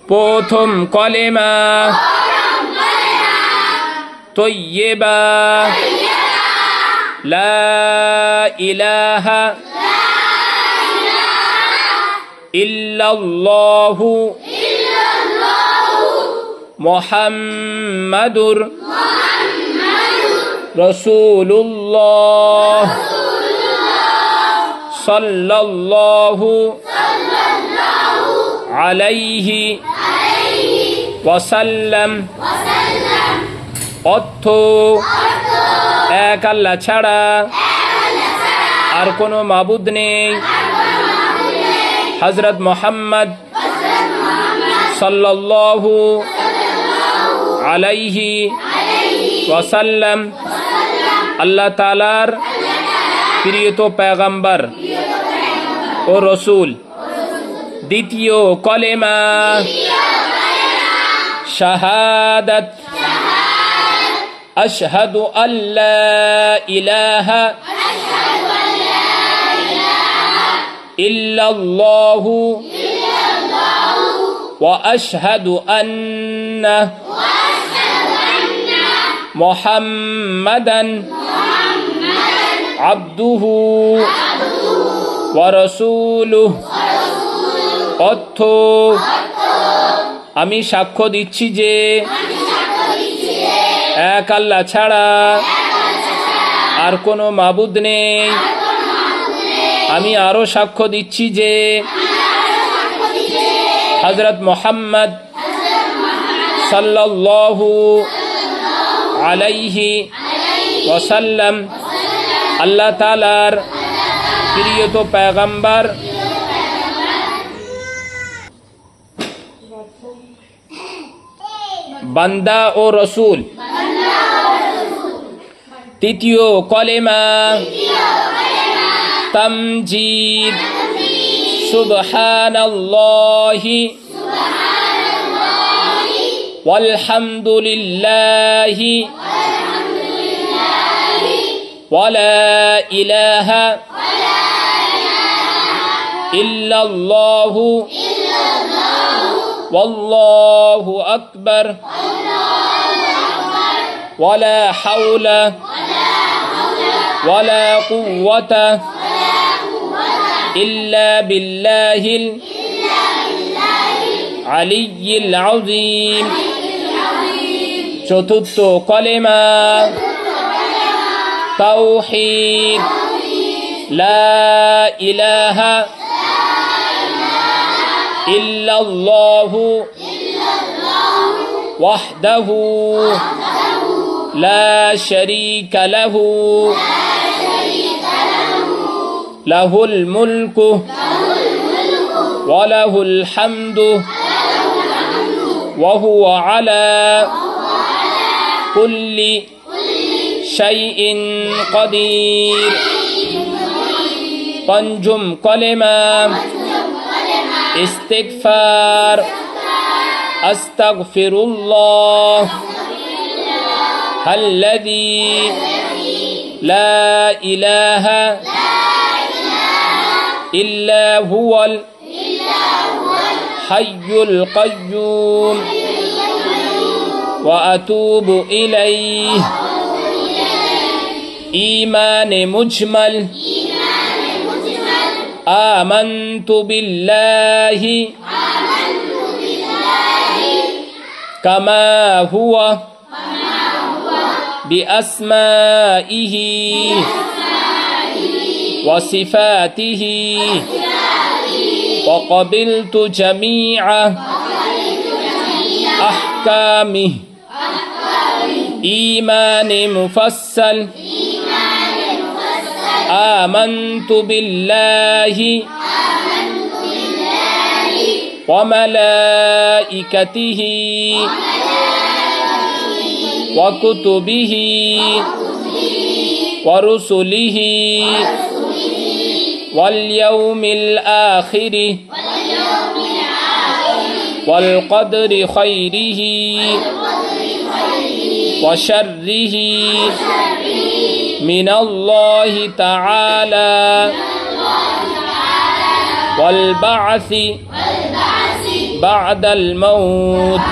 প্রথম কলেমা তৈয়্যিবা লা ইলাহা ইল্লাল্লাহু মুহাম্মাদুর রাসূলুল্লাহ সাল্লাল্লাহু আলাইহি ওয়াসাল্লাম। অর্থ এক আল্লাহ ছাড়া আর কোনো মাবুদ নেই। হযরত মুহাম্মদ সাল্লাল্লাহু আলাইহি ওয়াসাল্লাম আল্লাহ তাআলার প্রিয়ত পয়গম্বর ও রসুল। দ্বিতীয় কলেমা শাহাদাত আশহাদু আল্লা ইলাহা ইল্লাল্লাহু ওয়া আশহাদু আন্না মুহাম্মাদান আবদুহু ওয়া রাসূলুহু। অর্থ আমি সাক্ষ্য দিচ্ছি যে এক আল্লাহ ছাড়া আর কোনো মাবুদ নেই। আমি আরো সাক্ষ্য দিচ্ছি যে হযরত মুহাম্মদ সাল্লাল্লাহু আলাইহি ওয়াসাল্লাম আল্লাহ তাআলার প্রিয়ত পয়গম্বর বান্দা ও রসুল। তৃতীয় কলেমা তামজিদ সুবহানাল্লাহি ওয়ালহামদুলিল্লাহি ওয়ালা ইলাহা ইল্লাল্লাহু ওয়াল্লাহু আকবার ওয়ালা হাওলা ওয়ালা কুওয়াতা ইল্লা বিল্লাহিল আলিয়্যিল আযীম। চতুর্থ কলেমা তাওহীদ লা ইলাহা ইল্লাল্লাহু ওয়াহদাহু লা শারীকা লাহু লাহুল মুলকু ওয়া লাহুল হামদু ওয়া হুয়া আলা কুল্লি শাইইন কাদির। পঞ্চম কলেমা ইস্তিগফার আস্তাগফিরুল্লাহ আল্লাযী লা ইলাহা ইল্লা হুয়াল হাইয়ুল কাইয়্যুম ওয়া আতুবু ইলাইহি। ঈমানে মুজমাল আমানতু বিল্লাহি কামা হুয়া বিআসমাইহি ওয়া সিফাতিহি ওয়া ক্বাবিলতু জামিআ আহকামিহি। ঈমানে মুফাসসাল আমানতু বিল্লাহি ওয়া মালাইকাতিহি ওয়া কুতুবিহি ওয়া রুসুলিহি ওয়াল ইয়াউমিল আখিরি ওয়াল কদরি খাইরিহি ওয়া শাররিহি মিনাল্লাহি তাআলা ওয়াল বা'সি বাদাল মাউত